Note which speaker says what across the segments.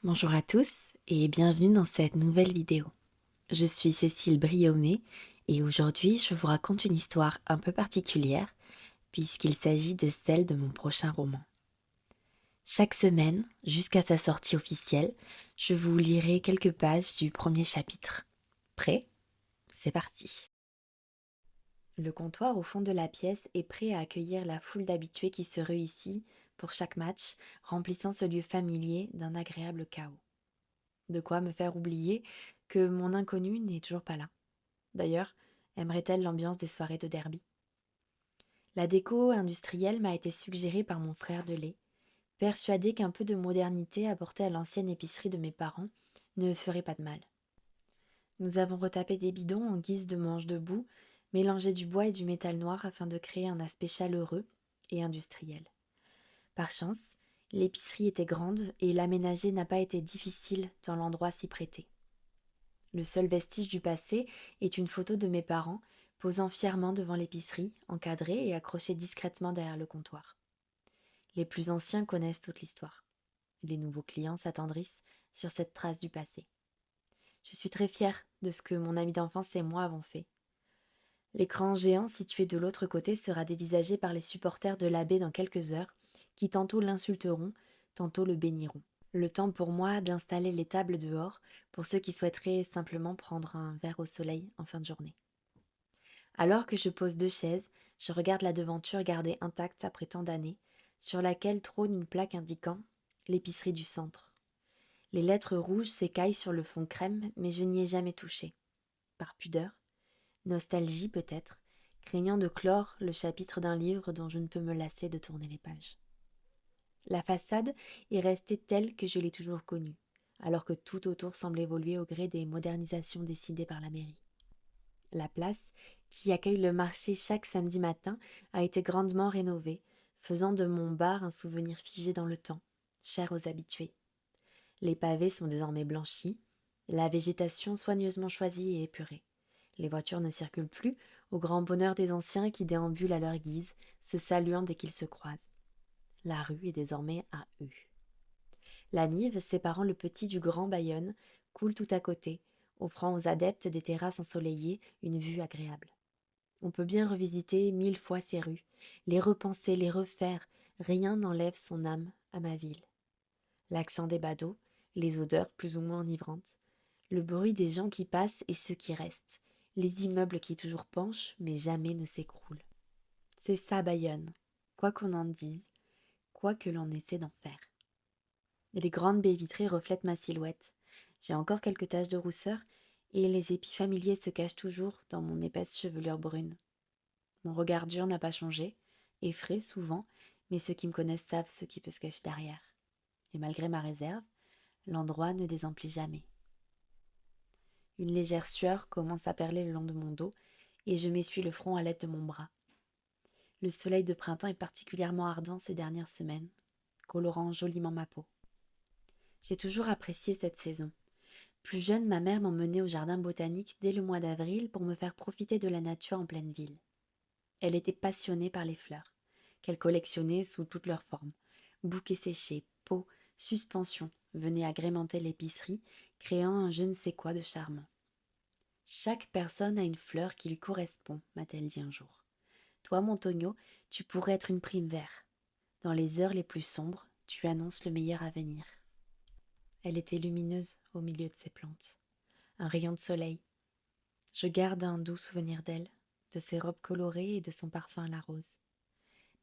Speaker 1: Bonjour à tous et bienvenue dans cette nouvelle vidéo. Je suis Cécile Briomé et aujourd'hui je vous raconte une histoire un peu particulière puisqu'il s'agit de celle de mon prochain roman. Chaque semaine, jusqu'à sa sortie officielle, je vous lirai quelques pages du premier chapitre. Prêt? C'est parti. Le comptoir au fond de la pièce est prêt à accueillir la foule d'habitués qui se rue ici pour chaque match, remplissant ce lieu familier d'un agréable chaos. De quoi me faire oublier que mon inconnue n'est toujours pas là. D'ailleurs, aimerait-elle l'ambiance des soirées de derby? La déco industrielle m'a été suggérée par mon frère de lait, persuadé qu'un peu de modernité apportée à l'ancienne épicerie de mes parents ne ferait pas de mal. Nous avons retapé des bidons en guise de manches debout, mélangé du bois et du métal noir afin de créer un aspect chaleureux et industriel. Par chance, l'épicerie était grande et l'aménager n'a pas été difficile tant l'endroit s'y prêtait. Le seul vestige du passé est une photo de mes parents, posant fièrement devant l'épicerie, encadrée et accrochée discrètement derrière le comptoir. Les plus anciens connaissent toute l'histoire. Les nouveaux clients s'attendrissent sur cette trace du passé. Je suis très fière de ce que mon ami d'enfance et moi avons fait. L'écran géant situé de l'autre côté sera dévisagé par les supporters de l'abbé dans quelques heures, qui tantôt l'insulteront, tantôt le béniront. Le temps pour moi d'installer les tables dehors pour ceux qui souhaiteraient simplement prendre un verre au soleil en fin de journée. Alors que je pose deux chaises, je regarde la devanture gardée intacte après tant d'années, sur laquelle trône une plaque indiquant l'épicerie du centre. Les lettres rouges s'écaillent sur le fond crème, mais je n'y ai jamais touché. Par pudeur, nostalgie peut-être, craignant de clore le chapitre d'un livre dont je ne peux me lasser de tourner les pages. La façade est restée telle que je l'ai toujours connue, alors que tout autour semble évoluer au gré des modernisations décidées par la mairie. La place, qui accueille le marché chaque samedi matin, a été grandement rénovée, faisant de mon bar un souvenir figé dans le temps, cher aux habitués. Les pavés sont désormais blanchis, la végétation soigneusement choisie et épurée. Les voitures ne circulent plus, au grand bonheur des anciens qui déambulent à leur guise, se saluant dès qu'ils se croisent. La rue est désormais à eux. La Nive, séparant le petit du grand Bayonne, coule tout à côté, offrant aux adeptes des terrasses ensoleillées une vue agréable. On peut bien revisiter 1000 fois ces rues, les repenser, les refaire, rien n'enlève son âme à ma ville. L'accent des badauds, les odeurs plus ou moins enivrantes, le bruit des gens qui passent et ceux qui restent, les immeubles qui toujours penchent mais jamais ne s'écroulent. C'est ça Bayonne, quoi qu'on en dise, quoi que l'on essaie d'en faire. Les grandes baies vitrées reflètent ma silhouette. J'ai encore quelques taches de rousseur, et les épis familiers se cachent toujours dans mon épaisse chevelure brune. Mon regard dur n'a pas changé, effrayé souvent, mais ceux qui me connaissent savent ce qui peut se cacher derrière. Et malgré ma réserve, l'endroit ne désemplit jamais. Une légère sueur commence à perler le long de mon dos, et je m'essuie le front à l'aide de mon bras. Le soleil de printemps est particulièrement ardent ces dernières semaines, colorant joliment ma peau. J'ai toujours apprécié cette saison. Plus jeune, ma mère m'emmenait au jardin botanique dès le mois d'avril pour me faire profiter de la nature en pleine ville. Elle était passionnée par les fleurs, qu'elle collectionnait sous toutes leurs formes. Bouquets séchés, pots, suspensions venaient agrémenter l'épicerie, créant un je ne sais quoi de charmant. Chaque personne a une fleur qui lui correspond, m'a-t-elle dit un jour. Toi, mon Tonio, tu pourrais être une prime vert. Dans les heures les plus sombres, tu annonces le meilleur à venir. Elle était lumineuse au milieu de ses plantes. Un rayon de soleil. Je garde un doux souvenir d'elle, de ses robes colorées et de son parfum à la rose.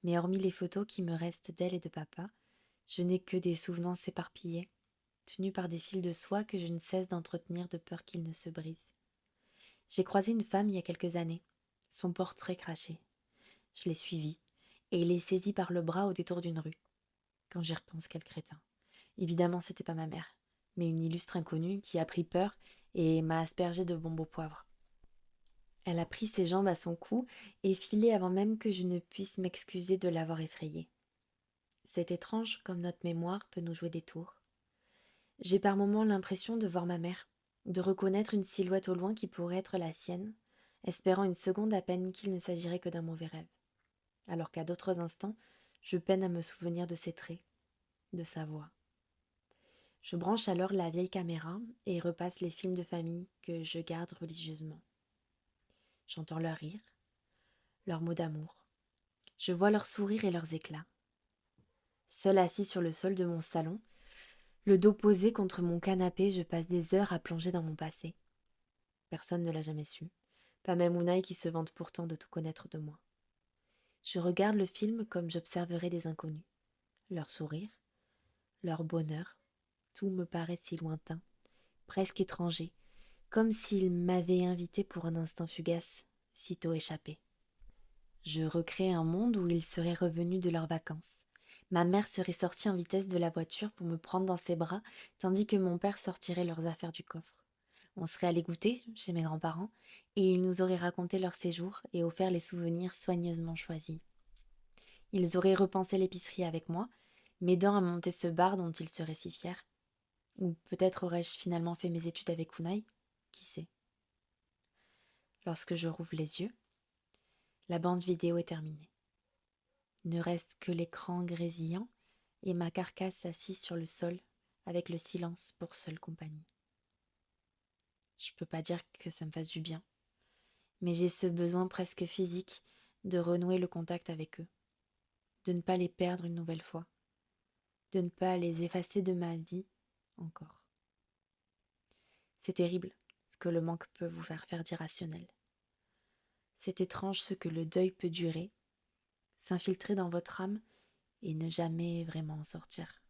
Speaker 1: Mais hormis les photos qui me restent d'elle et de papa, je n'ai que des souvenances éparpillés, tenus par des fils de soie que je ne cesse d'entretenir de peur qu'ils ne se brisent. J'ai croisé une femme il y a quelques années, son portrait craché. Je l'ai suivie, et l'ai saisie par le bras au détour d'une rue. Quand j'y repense, quel crétin. Évidemment, c'était pas ma mère, mais une illustre inconnue qui a pris peur et m'a aspergé de bombes au poivre. Elle a pris ses jambes à son cou et filé avant même que je ne puisse m'excuser de l'avoir effrayée. C'est étrange comme notre mémoire peut nous jouer des tours. J'ai par moments l'impression de voir ma mère, de reconnaître une silhouette au loin qui pourrait être la sienne, espérant une seconde à peine qu'il ne s'agirait que d'un mauvais rêve, alors qu'à d'autres instants, je peine à me souvenir de ses traits, de sa voix. Je branche alors la vieille caméra et repasse les films de famille que je garde religieusement. J'entends leurs rires, leurs mots d'amour. Je vois leurs sourires et leurs éclats. Seul assis sur le sol de mon salon, le dos posé contre mon canapé, je passe des heures à plonger dans mon passé. Personne ne l'a jamais su, pas même Unai qui se vante pourtant de tout connaître de moi. Je regarde le film comme j'observerais des inconnus. Leur sourire, leur bonheur, tout me paraît si lointain, presque étranger, comme s'ils m'avaient invité pour un instant fugace, sitôt échappé. Je recrée un monde où ils seraient revenus de leurs vacances. Ma mère serait sortie en vitesse de la voiture pour me prendre dans ses bras, tandis que mon père sortirait leurs affaires du coffre. On serait allé goûter chez mes grands-parents, et ils nous auraient raconté leur séjour et offert les souvenirs soigneusement choisis. Ils auraient repensé l'épicerie avec moi, m'aidant à monter ce bar dont ils seraient si fiers. Ou peut-être aurais-je finalement fait mes études avec Unai, qui sait. Lorsque je rouvre les yeux, la bande vidéo est terminée. Ne reste que l'écran grésillant et ma carcasse assise sur le sol avec le silence pour seule compagnie. Je peux pas dire que ça me fasse du bien, mais j'ai ce besoin presque physique de renouer le contact avec eux, de ne pas les perdre une nouvelle fois, de ne pas les effacer de ma vie encore. C'est terrible ce que le manque peut vous faire d'irrationnel. C'est étrange ce que le deuil peut durer, s'infiltrer dans votre âme et ne jamais vraiment en sortir.